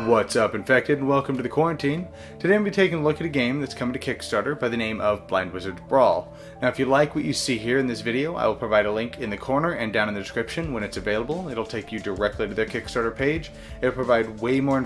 What's up, Infected, and welcome to the Quarantine. Today I'm going to be taking a look at a game that's coming to Kickstarter by the name of Blind Wizards Brawl. Now if you like what you see here in this video, I will provide a link in the corner and down in the description when it's available. It'll take you directly to their Kickstarter page. It'll provide way more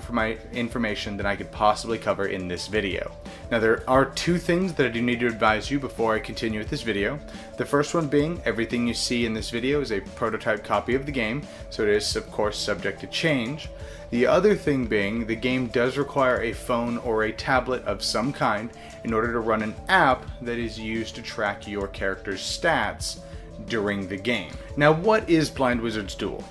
information than I could possibly cover in this video. Now there are two things that I do need to advise you before I continue with this video. The first one being, everything you see in this video is a prototype copy of the game, so it is of course subject to change. The other thing being, the game does require a phone or a tablet of some kind in order to run an app that is used to track your character's stats during the game. Now what is Blind Wizards Duel?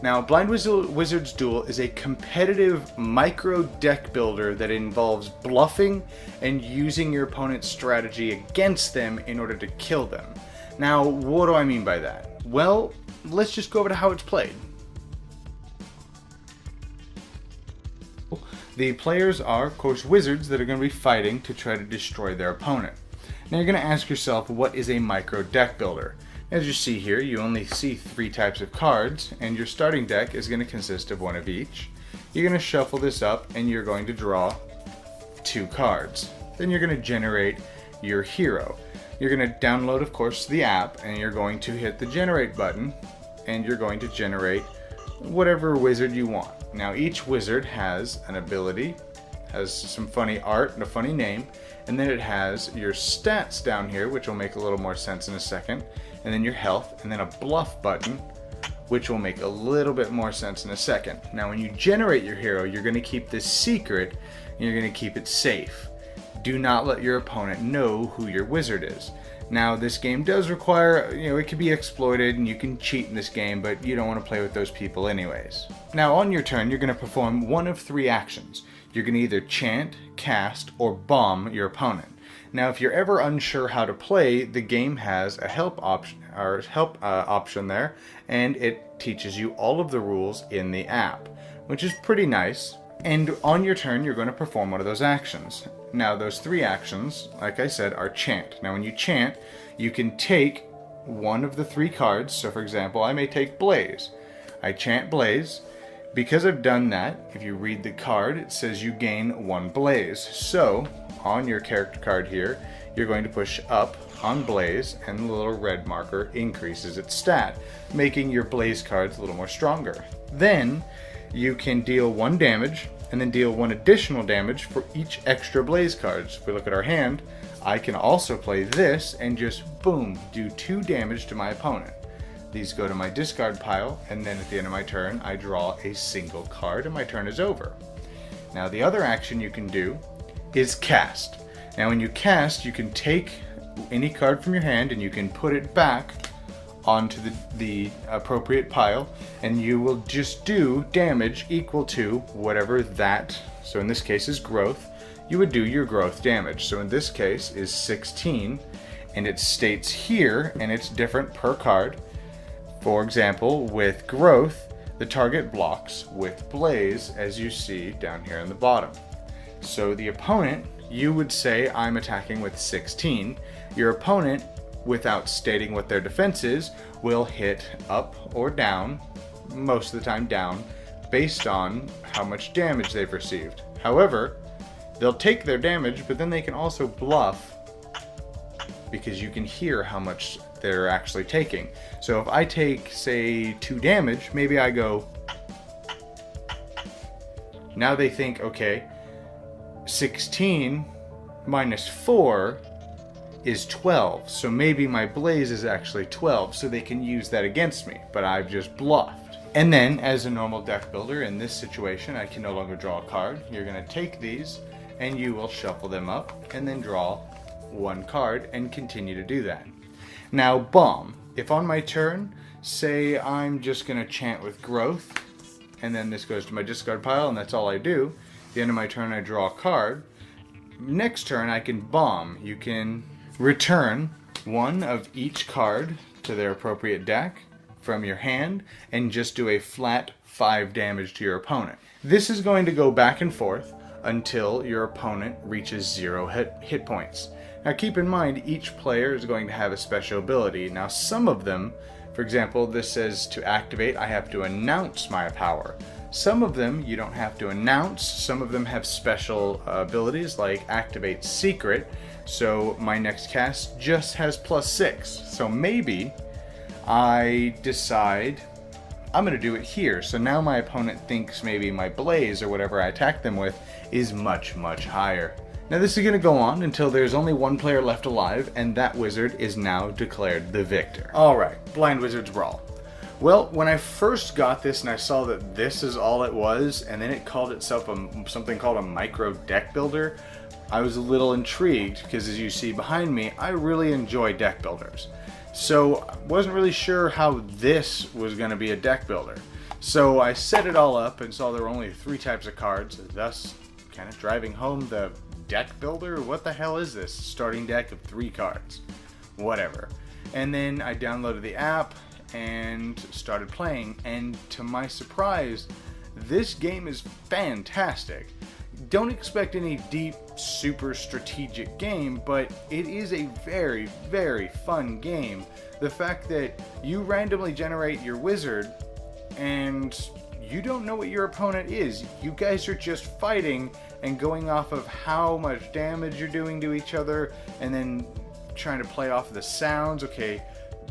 Now Blind Wizards Duel is a competitive micro deck builder that involves bluffing and using your opponent's strategy against them in order to kill them. Now what do I mean by that? Well, let's just go over to how it's played. The players are, of course, wizards that are going to be fighting to try to destroy their opponent. Now you're going to ask yourself, what is a micro deck builder? As you see here, you only see 3 types of cards, and your starting deck is going to consist of one of each. You're going to shuffle this up, and you're going to draw 2 cards. Then you're going to generate your hero. You're going to download, of course, the app, and you're going to hit the generate button, and you're going to generate whatever wizard you want. Now each wizard has an ability, has some funny art and a funny name, and then it has your stats down here, which will make a little more sense in a second, and then your health, and then a bluff button, which will make a little bit more sense in a second. Now when you generate your hero, you're going to keep this secret, and you're going to keep it safe. Do not let your opponent know who your wizard is. Now this game does require, it can be exploited and you can cheat in this game, but you don't want to play with those people anyways. Now on your turn, you're going to perform one of 3 actions. You're going to either chant, cast, or bomb your opponent. Now if you're ever unsure how to play, the game has a help option there, and it teaches you all of the rules in the app, which is pretty nice. And on your turn, you're going to perform one of those actions. Now those 3 actions, like I said, are chant. Now when you chant, you can take one of the 3 cards. So for example, I may take Blaze. I chant Blaze. Because I've done that, if you read the card, it says you gain 1 Blaze. So on your character card here, you're going to push up on Blaze, and the little red marker increases its stat, making your Blaze cards a little more stronger. Then you can deal 1 damage, and then deal 1 additional damage for each extra Blaze cards. If we look at our hand, I can also play this and just boom, do 2 damage to my opponent. These go to my discard pile, and then at the end of my turn, I draw a single card and my turn is over. Now the other action you can do is cast. Now when you cast, you can take any card from your hand and you can put it back onto the appropriate pile, and you will just do damage equal to whatever that, so in this case is growth, you would do your growth damage. So in this case is 16, and it states here, and it's different per card. For example, with growth, the target blocks. With Blaze, as you see down here in the bottom. So the opponent, you would say I'm attacking with 16. Your opponent, without stating what their defense is, will hit up or down, most of the time down, based on how much damage they've received. However, they'll take their damage, but then they can also bluff, because you can hear how much they're actually taking. So if I take, say, 2 damage, maybe I go, now they think, okay, 16 minus 4 is 12, so maybe my Blaze is actually 12, so they can use that against me, but I've just bluffed. And then, as a normal deck builder, in this situation, I can no longer draw a card. You're going to take these, and you will shuffle them up, and then draw 1 card, and continue to do that. Now, bomb. If on my turn, say I'm just going to chant with growth, and then this goes to my discard pile, and that's all I do. At the end of my turn, I draw a card. Next turn, I can bomb. You can return 1 of each card to their appropriate deck from your hand and just do a flat 5 damage to your opponent. This is going to go back and forth until your opponent reaches 0 hit points. Now keep in mind, each player is going to have a special ability. Now some of them, for example, this says to activate I have to announce my power. Some of them you don't have to announce. Some of them have special abilities like Activate Secret. So my next cast just has +6. So maybe I decide I'm going to do it here. So now my opponent thinks maybe my Blaze or whatever I attack them with is much, much higher. Now this is going to go on until there's only one player left alive, and that wizard is now declared the victor. Alright, Blind Wizards Brawl. Well, when I first got this and I saw that this is all it was, and then it called itself something called a micro deck builder, I was a little intrigued because, as you see behind me, I really enjoy deck builders. So I wasn't really sure how this was going to be a deck builder. So I set it all up and saw there were only 3 types of cards, thus kind of driving home the deck builder. What the hell is this? Starting deck of 3 cards. Whatever. And then I downloaded the app and started playing, and to my surprise, this game is fantastic. Don't expect any deep, super strategic game, but it is a very, very fun game. The fact that you randomly generate your wizard and you don't know what your opponent is. You guys are just fighting and going off of how much damage you're doing to each other, and then trying to play off of the sounds. Okay,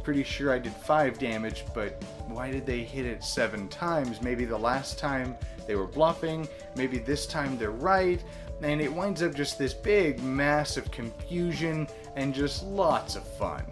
pretty sure I did 5 damage, but why did they hit it 7 times? Maybe the last time they were bluffing, maybe this time they're right, and it winds up just this big, massive confusion and just lots of fun.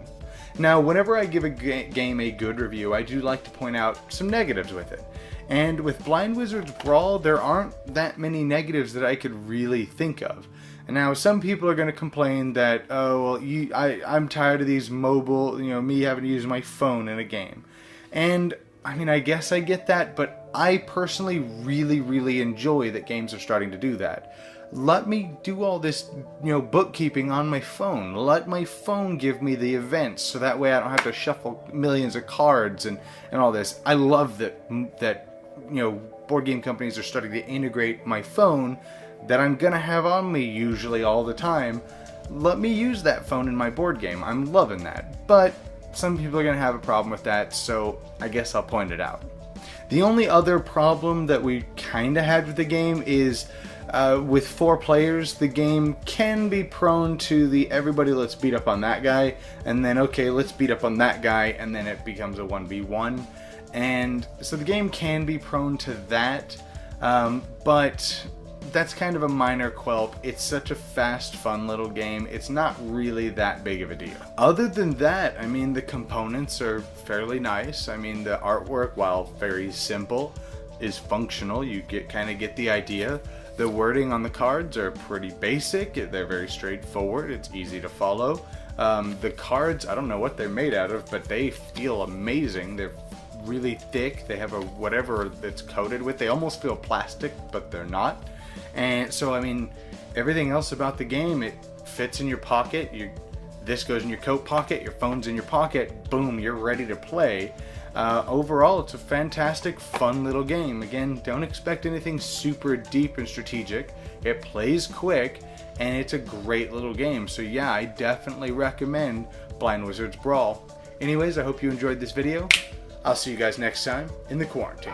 Now, whenever I give a game a good review, I do like to point out some negatives with it. And with Blind Wizards Brawl, there aren't that many negatives that I could really think of. And now some people are going to complain that, oh, well, I'm tired of these mobile, me having to use my phone in a game. And I mean, I guess I get that, but I personally really, really enjoy that games are starting to do that. Let me do all this, bookkeeping on my phone. Let my phone give me the events, so that way I don't have to shuffle millions of cards and all this. I love that board game companies are starting to integrate my phone that I'm gonna have on me usually all the time. Let me use that phone in my board game. I'm loving that. But some people are gonna have a problem with that, so I guess I'll point it out. The only other problem that we kinda had with the game is with 4 players, the game can be prone to the everybody let's beat up on that guy, and then okay, let's beat up on that guy, and then it becomes a 1v1. And so the game can be prone to that, but that's kind of a minor qualp. It's such a fast, fun little game. It's not really that big of a deal. Other than that, I mean, the components are fairly nice. I mean, the artwork, while very simple, is functional. You kind of get the idea. The wording on the cards are pretty basic. They're very straightforward. It's easy to follow. The cards, I don't know what they're made out of, but they feel amazing. They're really thick. They have a whatever that's coated with. They almost feel plastic, but they're not. And so, I mean, everything else about the game, it fits in your pocket. This goes in your coat pocket, your phone's in your pocket, boom, you're ready to play. Overall, it's a fantastic, fun little game. Again, don't expect anything super deep and strategic. It plays quick, and it's a great little game. So yeah, I definitely recommend Blind Wizards Brawl. Anyways, I hope you enjoyed this video. I'll see you guys next time in the quarantine.